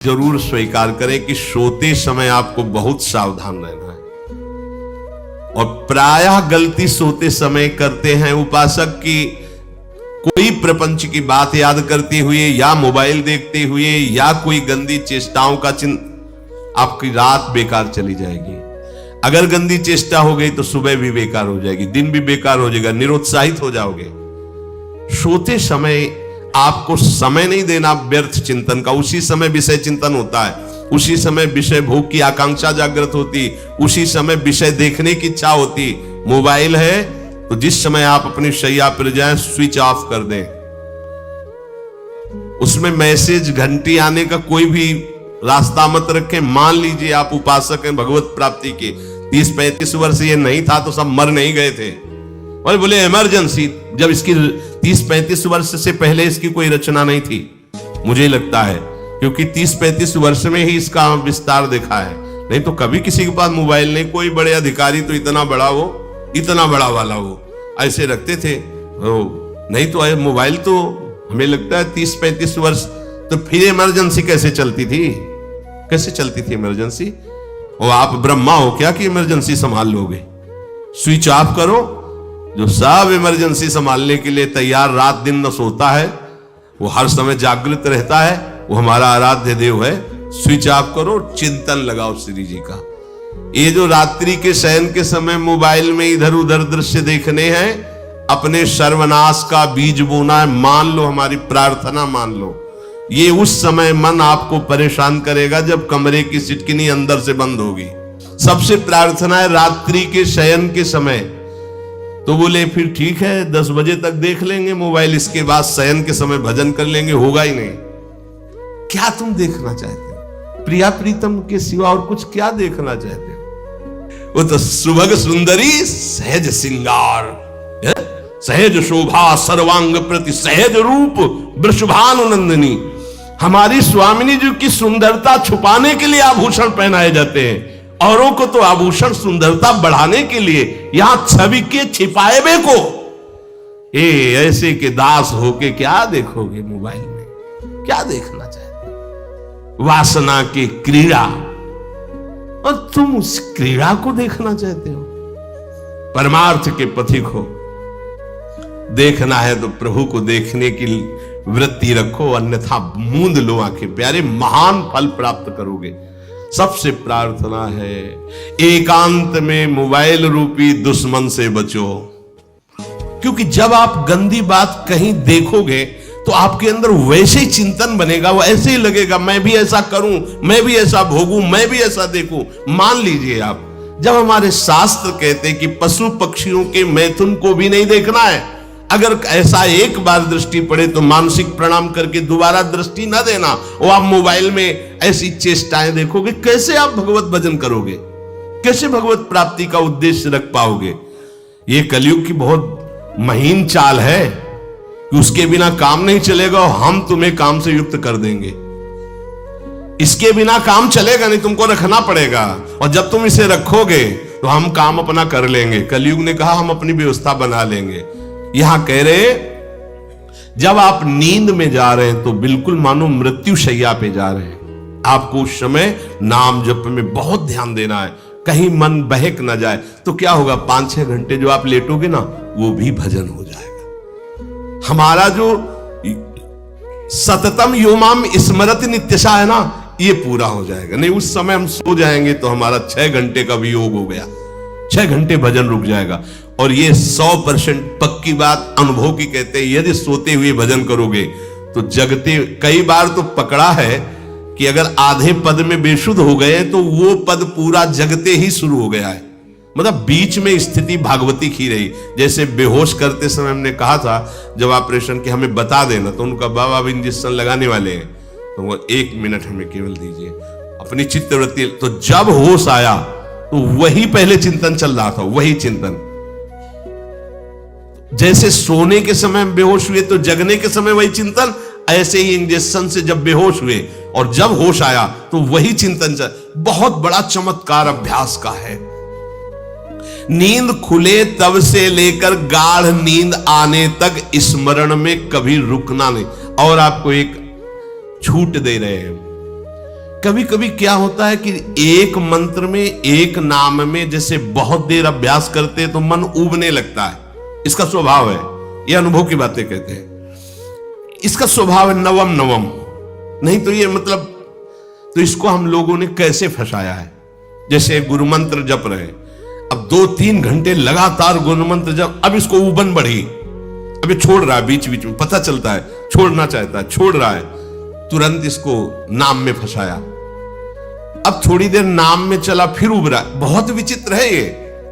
जरूर स्वीकार करें कि सोते समय आपको बहुत सावधान रहना है। और प्रायः गलती सोते समय करते हैं उपासक की कोई प्रपंच की बात याद करते हुए या मोबाइल देखते हुए या कोई गंदी चेष्टाओं का आपकी रात बेकार चली जाएगी। अगर गंदी चेष्टा हो गई तो सुबह भी बेकार हो जाएगी, दिन भी बेकार हो जाएगा, निरुत्साहित हो जाओगे। सोते समय आपको समय नहीं देना व्यर्थ चिंतन का। उसी समय विषय चिंतन होता है, उसी समय विषय भोग की आकांक्षा जागृत होती, उसी समय विषय देखने की इच्छा होती। मोबाइल है तो जिस समय आप अपनी शैया पर जाएं स्विच ऑफ कर दें। उसमें मैसेज घंटी आने का कोई भी रास्ता मत रखें। मान लीजिए आप उपासक हैं भगवत प्राप्ति के, 30-35 वर्ष ये नहीं था तो सब मर नहीं गए थे। और बोले इमरजेंसी, जब इसकी 30-35 वर्ष से पहले इसकी कोई रचना नहीं थी, मुझे लगता है, क्योंकि 30-35 वर्ष में ही इसका विस्तार देखा है। नहीं तो कभी किसी के पास मोबाइल नहीं। कोई बड़े अधिकारी तो इतना बड़ा वो, इतना बड़ा वाला वो ऐसे रखते थे, नहीं तो मोबाइल तो हमें लगता है 30-35 वर्ष। तो फिर इमरजेंसी कैसे चलती थी? कैसे चलती थी इमरजेंसी? और आप ब्रह्मा हो क्या कि इमरजेंसी संभाल लोगे? स्विच ऑफ करो। जो सब इमरजेंसी संभालने के लिए तैयार, रात दिन न सोता है, वो हर समय जागृत रहता है, वो हमारा आराध्य देव है। स्विच ऑफ करो, चिंतन लगाओ श्री जी का। ये जो रात्रि के शयन के समय मोबाइल में इधर उधर दृश्य देखने हैं, अपने सर्वनाश का बीज बोना है। मान लो, हमारी प्रार्थना मान लो, ये उस समय मन आपको परेशान करेगा जब कमरे की सिटकिनी अंदर से बंद होगी। सबसे प्रार्थना है रात्रि के शयन के समय। तो बोले फिर ठीक है 10 बजे तक देख लेंगे मोबाइल, इसके बाद शयन के समय भजन कर लेंगे। होगा ही नहीं। क्या तुम देखना चाहते हो? प्रिया प्रीतम के सिवा और कुछ क्या देखना चाहते हो? वो तो सुभग सुंदरी सहज सिंगार, सहज शोभा सर्वांग प्रति सहज रूप वृषभानुनंदिनी। हमारी स्वामिनी जी की सुंदरता छुपाने के लिए आभूषण पहनाए जाते हैं, औरों को तो आभूषण सुंदरता बढ़ाने के लिए। यहां छवि के छिपाए को ऐसे के दास होके क्या देखोगे मोबाइल में? क्या देखना चाहते? वासना की क्रीड़ा, और तुम उस क्रीड़ा को देखना चाहते हो? परमार्थ के पथिक हो। देखना है तो प्रभु को देखने की वृत्ति रखो, अन्यथा मूंद लो आंखें। प्यारे, महान फल प्राप्त करोगे। सबसे प्रार्थना है एकांत में मोबाइल रूपी दुश्मन से बचो। क्योंकि जब आप गंदी बात कहीं देखोगे तो आपके अंदर वैसे ही चिंतन बनेगा, वो ऐसे ही लगेगा मैं भी ऐसा करूं, मैं भी ऐसा भोगूं, मैं भी ऐसा देखूं। मान लीजिए आप, जब हमारे शास्त्र कहते हैं कि पशु पक्षियों के मैथुन को भी नहीं देखना है, अगर ऐसा एक बार दृष्टि पड़े तो मानसिक प्रणाम करके दोबारा दृष्टि न देना। और आप मोबाइल में ऐसी चेष्टाएं देखोगे, कैसे आप भगवत भजन करोगे? कैसे भगवत प्राप्ति का उद्देश्य रख पाओगे? ये कलयुग की बहुत महीन चाल है कि उसके बिना काम नहीं चलेगा और हम तुम्हें काम से युक्त कर देंगे। इसके बिना काम चलेगा नहीं, तुमको रखना पड़ेगा। और जब तुम इसे रखोगे तो हम काम अपना कर लेंगे। कलयुग ने कहा हम अपनी व्यवस्था बना लेंगे। यहां कह रहे जब आप नींद में जा रहे हैं तो बिल्कुल मानो मृत्यु शैया पे जा रहे हैं। आपको उस समय नाम जप में बहुत ध्यान देना है, कहीं मन बहक ना जाए। तो क्या होगा, 5-6 घंटे जो आप लेटोगे ना, वो भी भजन हो जाएगा। हमारा जो सततम योमाम स्मरति नित्यशा है ना, ये पूरा हो जाएगा। नहीं, उस समय हम सो जाएंगे तो हमारा 6 घंटे का भी योग हो गया, 6 घंटे भजन रुक जाएगा। और ये 100% पक्की बात अनुभव की कहते हैं। यदि सोते हुए भजन करोगे तो जगते, कई बार तो पकड़ा है कि अगर आधे पद में बेशुद्ध हो गए तो वो पद पूरा जगते ही शुरू हो गया है। मतलब बीच में स्थिति भागवती की रही। जैसे बेहोश करते समय हमने कहा था जब ऑपरेशन के हमें बता देना, तो उनका बाबा अब इंजेक्शन लगाने वाले हैं, तो वो 1 मिनट हमें केवल दीजिए, अपनी चित्तवृत्ति। तो जब होश आया तो वही पहले चिंतन चल रहा था, वही चिंतन। जैसे सोने के समय बेहोश हुए तो जगने के समय वही चिंतन, ऐसे ही इंजेक्शन से जब बेहोश हुए और जब होश आया तो वही चिंतन चल। बहुत बड़ा चमत्कार अभ्यास का है। नींद खुले तब से लेकर गाढ़ नींद आने तक स्मरण में कभी रुकना नहीं। और आपको एक छूट दे रहे हैं, कभी कभी क्या होता है कि एक मंत्र में, एक नाम में जैसे बहुत देर अभ्यास करते हैं तो मन ऊबने लगता है। इसका स्वभाव है, ये अनुभव की बातें कहते हैं। इसका स्वभाव है नवम नवम, नहीं तो ये मतलब, तो इसको हम लोगों ने कैसे फंसाया है। जैसे गुरु मंत्र जप रहे, अब 2-3 घंटे लगातार गुरु मंत्र जप, अब इसको ऊबन बढ़ी, अब ये छोड़ रहा है, बीच बीच में पता चलता है छोड़ना चाहता है, छोड़ रहा है, तुरंत इसको नाम में फंसाया। अब थोड़ी देर नाम में चला, फिर उभरा, बहुत विचित्र है ये,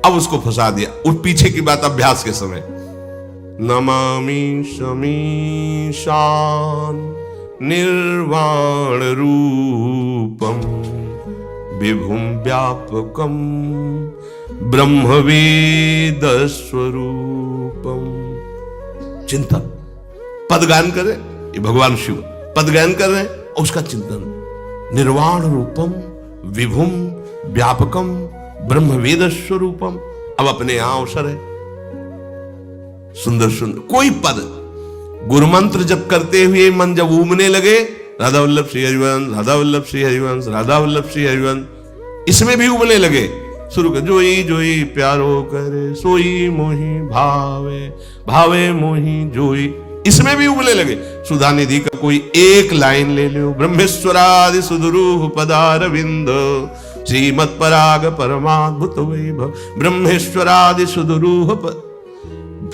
अब उसको फंसा दिया। उस पीछे की बात अभ्यास के समय, नमामि शमीशान निर्वाण रूपम विभुम व्यापकम ब्रह्मवेद स्वरूपम। चिंतन, पदगान कर रहे, ये भगवान शिव पदगान कर रहे हैं, और उसका चिंतन, निर्वाण रूपम विभुम व्यापकम ब्रह्मवेद स्वरूपम। अब अपने यहां अवसर है, सुंदर सुंदर कोई पद गुरु मंत्र जब करते हुए मन जब ऊमने लगे, राधा वल्लभ श्री हरिवंश, राधा वल्लभ श्री हरिवंश, राधा वल्लभ श्री हरिवंश, इसमें भी उबलने लगे, शुरू कर, जोई जोई प्यारो करे सोई मोही भावे, भावे मोही जोई, इसमें भी उबलने लगे। सुधा निधि का कोई एक लाइन ले लो, ब्रह्मेश्वरादि सुदुरूह पदारविंद श्रीमत् पराग परमाद्भुत वैभव, ब्रह्मेश्वरादि सुदुरूह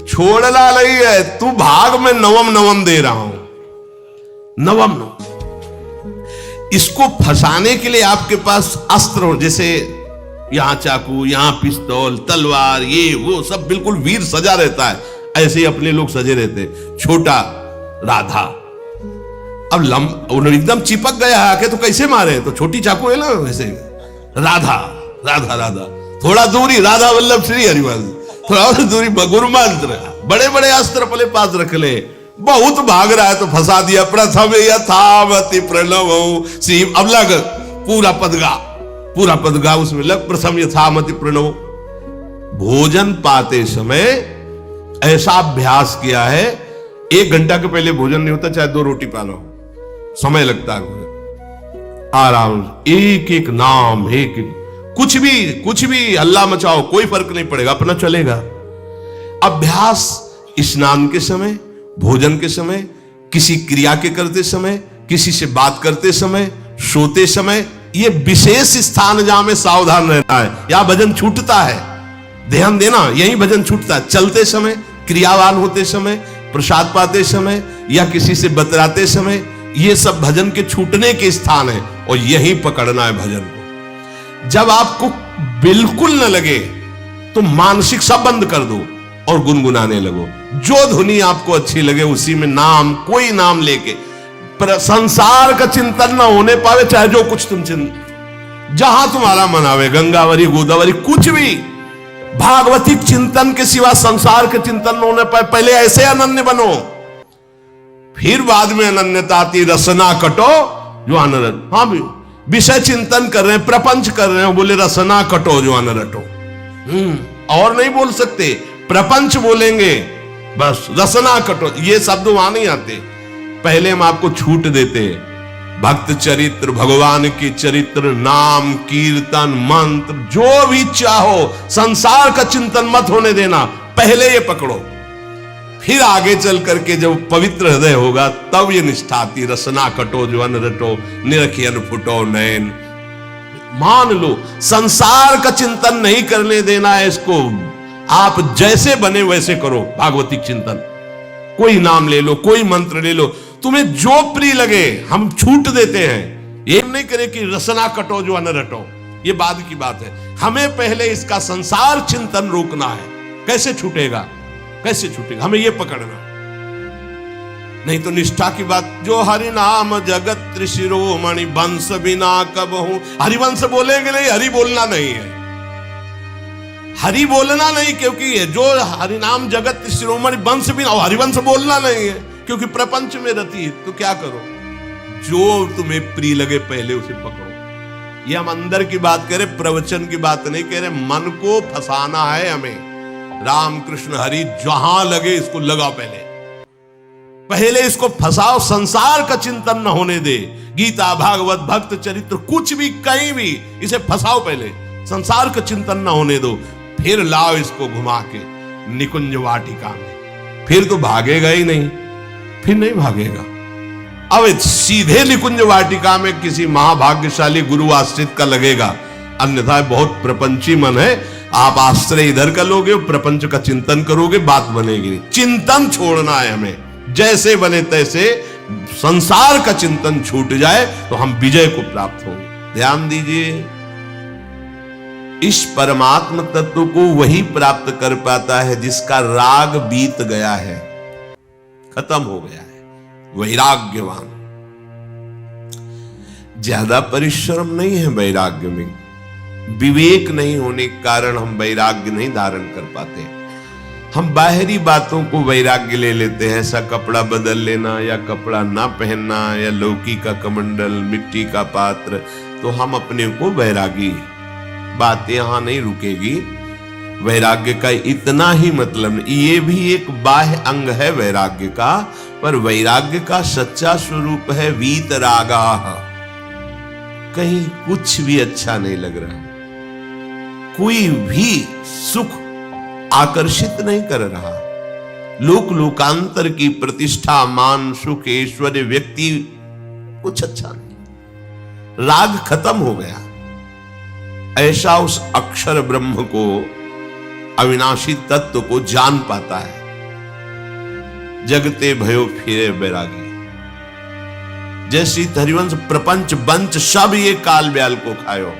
छोड़ना नहीं है, तू भाग में नवम नवम दे रहा हूं, नवम नवम। इसको फंसाने के लिए आपके पास अस्त्र हो, जैसे यहां चाकू, यहां पिस्तौल, तलवार, ये वो सब बिल्कुल वीर सजा रहता है, ऐसे ही अपने लोग सजे रहते। छोटा राधा, अब एकदम चिपक गया आके तो कैसे मारे, तो छोटी चाकू है ना, वैसे राधा राधा राधा, थोड़ा दूरी राधा वल्लभ श्री हरिवंश, थोड़ा दूरी गुरु मंत्र, बड़े बड़े अस्त्र अपने पास रख ले, बहुत भाग रहा है तो फंसा दिया। प्रथम यथावति प्रणव श्री, अब लग पूरा पदगा, पूरा पदगा उसमें लग, प्रथम यथामति प्रणव। भोजन पाते समय ऐसा अभ्यास किया है, 1 घंटा के पहले भोजन नहीं होता, चाहे 2 रोटी पाना हो, समय लगता है भोजन, आराम एक एक नाम, एक एक, कुछ भी हल्ला मचाओ, कोई फर्क नहीं पड़ेगा, अपना चलेगा। अभ्यास स्नान के समय, भोजन के समय, किसी क्रिया के करते समय, किसी से बात करते समय, सोते समय, ये विशेष स्थान जहां में सावधान रहना है। यहां भजन छूटता है, ध्यान देना, यही भजन छूटता है। चलते समय, क्रियावान होते समय, प्रसाद पाते समय या किसी से बतराते समय, ये सब भजन के छूटने के स्थान है, और यही पकड़ना है भजन को। जब आपको बिल्कुल न लगे तो मानसिक सब बंद कर दो और गुनगुनाने लगो, जो धुनी आपको अच्छी लगे उसी में नाम, कोई नाम लेके, संसार का चिंतन ना होने पावे, चाहे जो कुछ तुम जहां तुम्हारा मन आवे, गंगावरी गोदावरी कुछ भी, भागवतिक चिंतन के सिवा संसार के चिंतन न होने पाए, पहले ऐसे अनन्य बनो, फिर बाद में अनन्यता आती, रसना कटो जो अनरत। हाँ भी विषय चिंतन कर रहे हैं, प्रपंच कर रहे हैं, बोले रसना कटो जो अन रटो, और नहीं बोल सकते, प्रपंच बोलेंगे बस, रसना कटो, ये शब्द वहां नहीं आते। पहले हम आपको छूट देते, भक्त चरित्र, भगवान की चरित्र, नाम कीर्तन मंत्र, जो भी चाहो, संसार का चिंतन मत होने देना, पहले ये पकड़ो, फिर आगे चल करके जब पवित्र हृदय होगा तब ये निष्ठा आती, रसना कटो जो अन रटो, निरखियन फुटो नयन। मान लो संसार का चिंतन नहीं करने देना है इसको, आप जैसे बने वैसे करो भागवतिक चिंतन, कोई नाम ले लो, कोई मंत्र ले लो, तुम्हें जो प्रिय लगे, हम छूट देते हैं। ये नहीं करे कि रसना कटो जो अन रटो, ये बाद की बात है, हमें पहले इसका संसार चिंतन रोकना है। कैसे छूटेगा, कैसे छूटेगा, हमें यह पकड़ना, नहीं तो निष्ठा की बात, जो हरि नाम जगत शिरोमणि वंश बिना कब हूं, हरिवंश बोलेंगे नहीं, हरि बोलना नहीं है, हरि बोलना नहीं, क्योंकि जो हरि नाम जगत शिरोमणि वंश बिना, हरिवंश बोलना नहीं है, क्योंकि प्रपंच में रहती है। तो क्या करो, जो तुम्हें प्रिय लगे पहले उसे पकड़ो। ये हम अंदर की बात कह रहे, प्रवचन की बात नहीं कह रहे, मन को फंसाना है हमें। राम कृष्ण हरि जहां लगे इसको लगा, पहले इसको फंसाओ, संसार का चिंतन न होने दे। गीता, भागवत, भक्त चरित्र, कुछ भी कहीं भी इसे फंसाओ, पहले संसार का चिंतन न होने दो, फिर लाओ इसको घुमा के निकुंज वाटिका में। फिर तो भागेगा ही नहीं, फिर नहीं भागेगा। अब सीधे निकुंज वाटिका में किसी महाभाग्यशाली गुरु आश्रित का लगेगा, अन्यथा बहुत प्रपंची मन है। आप आश्रय इधर का लोगे, प्रपंच का चिंतन करोगे, बात बनेगी नहीं। चिंतन छोड़ना है हमें, जैसे बने तैसे संसार का चिंतन छूट जाए तो हम विजय को प्राप्त होंगे। ध्यान दीजिए, इस परमात्म तत्व को वही प्राप्त कर पाता है जिसका राग बीत गया है, खत्म हो गया है, वैराग्यवान। ज्यादा परिश्रम नहीं है वैराग्य में, विवेक नहीं होने के कारण हम वैराग्य नहीं धारण कर पाते। हम बाहरी बातों को वैराग्य ले लेते हैं, ऐसा कपड़ा बदल लेना या कपड़ा ना पहनना या लौकी का कमंडल, मिट्टी का पात्र, तो हम अपने को वैरागी। बात यहां नहीं रुकेगी। वैराग्य का इतना ही मतलब नहीं, ये भी एक बाह्य अंग है वैराग्य का, पर वैराग्य का सच्चा स्वरूप है वीतरागा। कहीं कुछ भी अच्छा नहीं लग रहा, कोई भी सुख आकर्षित नहीं कर रहा, लोक लोकांतर की प्रतिष्ठा, मान, सुख, ऐश्वर्य, व्यक्ति, कुछ अच्छा नहीं, राग खत्म हो गया। ऐसा उस अक्षर ब्रह्म को, अविनाशी तत्व को जान पाता है। जगते भयो फिरे बैरागी, जैसी हरिवंश प्रपंच बंच सब ये काल ब्याल को खायो।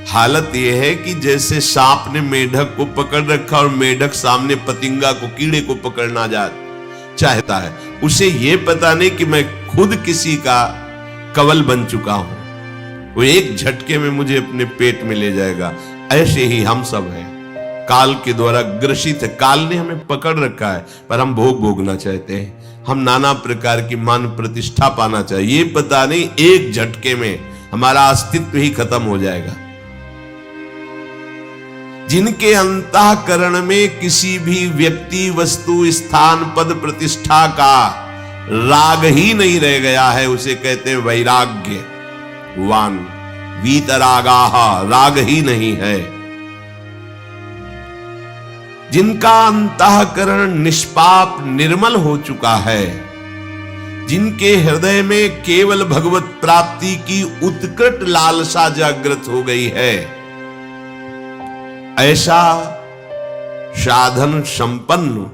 हालत यह है कि जैसे सांप ने मेढक को पकड़ रखा और मेढक सामने पतिंगा को, कीड़े को पकड़ना चाहता है, उसे यह पता नहीं कि मैं खुद किसी का कवल बन चुका हूं, वो एक झटके में मुझे अपने पेट में ले जाएगा। ऐसे ही हम सब हैं, काल के द्वारा ग्रसित है। काल ने हमें पकड़ रखा है, पर हम भोग भोगना चाहते हैं। हम नाना प्रकार की मान प्रतिष्ठा पाना चाहिए, ये पता नहीं एक झटके में हमारा अस्तित्व ही खत्म हो जाएगा। जिनके अंतःकरण में किसी भी व्यक्ति, वस्तु, स्थान, पद, प्रतिष्ठा का राग ही नहीं रह गया है, उसे कहते हैं वैराग्यवान। वीतरागाः, राग ही नहीं है। जिनका अंतःकरण निष्पाप, निर्मल हो चुका है, जिनके हृदय में केवल भगवत प्राप्ति की उत्कट लालसा जागृत हो गई है, ऐसा साधन संपन्न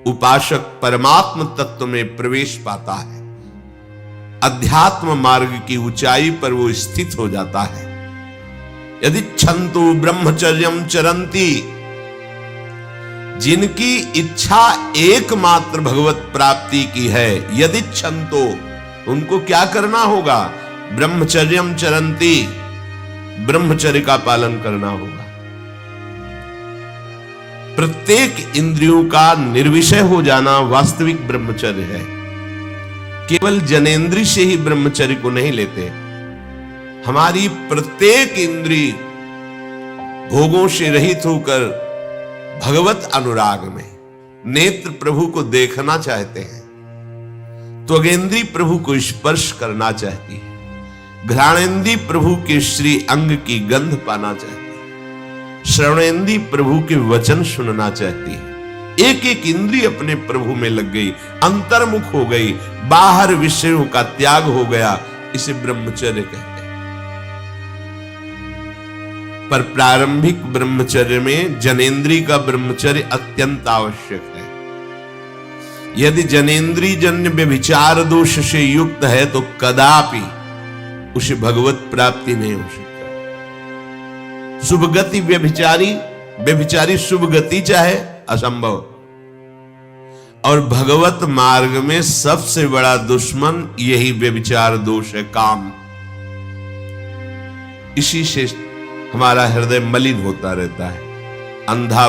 उपासक परमात्म तत्व में प्रवेश पाता है। अध्यात्म मार्ग की ऊंचाई पर वो स्थित हो जाता है। यदि छंतु ब्रह्मचर्यम चरंती, जिनकी इच्छा एकमात्र भगवत प्राप्ति की है, यदि छंतो, उनको क्या करना होगा? ब्रह्मचर्यम चरंती, ब्रह्मचर्य का पालन करना होगा। प्रत्येक इंद्रियों का निर्विषय हो जाना वास्तविक ब्रह्मचर्य है। केवल जनेंद्रिय से ही ब्रह्मचर्य को नहीं लेते। हमारी प्रत्येक इंद्रिय भोगों से रहित होकर भगवत अनुराग में, नेत्र प्रभु को देखना चाहते हैं, त्वगेंद्रिय प्रभु को स्पर्श करना चाहती है, घ्राणेंद्रिय प्रभु के श्री अंग की गंध पाना चाहती है, श्रवणेंद्रिय प्रभु के वचन सुनना चाहती है। एक एक इंद्रिय अपने प्रभु में लग गई, अंतर्मुख हो गई, बाहर विषयों का त्याग हो गया। इसे ब्रह्मचर्य कहते हैं। पर प्रारंभिक ब्रह्मचर्य में जनेंद्रिय का ब्रह्मचर्य अत्यंत आवश्यक है। यदि जनेंद्रिय जन्य व्यभिचार दोष से युक्त है तो कदापि उसे भगवत प्राप्ति नहीं हो सकती। शुभ गति व्यभिचारी शुभ गति चाहे, असंभव। और भगवत मार्ग में सबसे बड़ा दुश्मन यही व्यभिचार दोष है, काम। इसी से हमारा हृदय मलिन होता रहता है, अंधा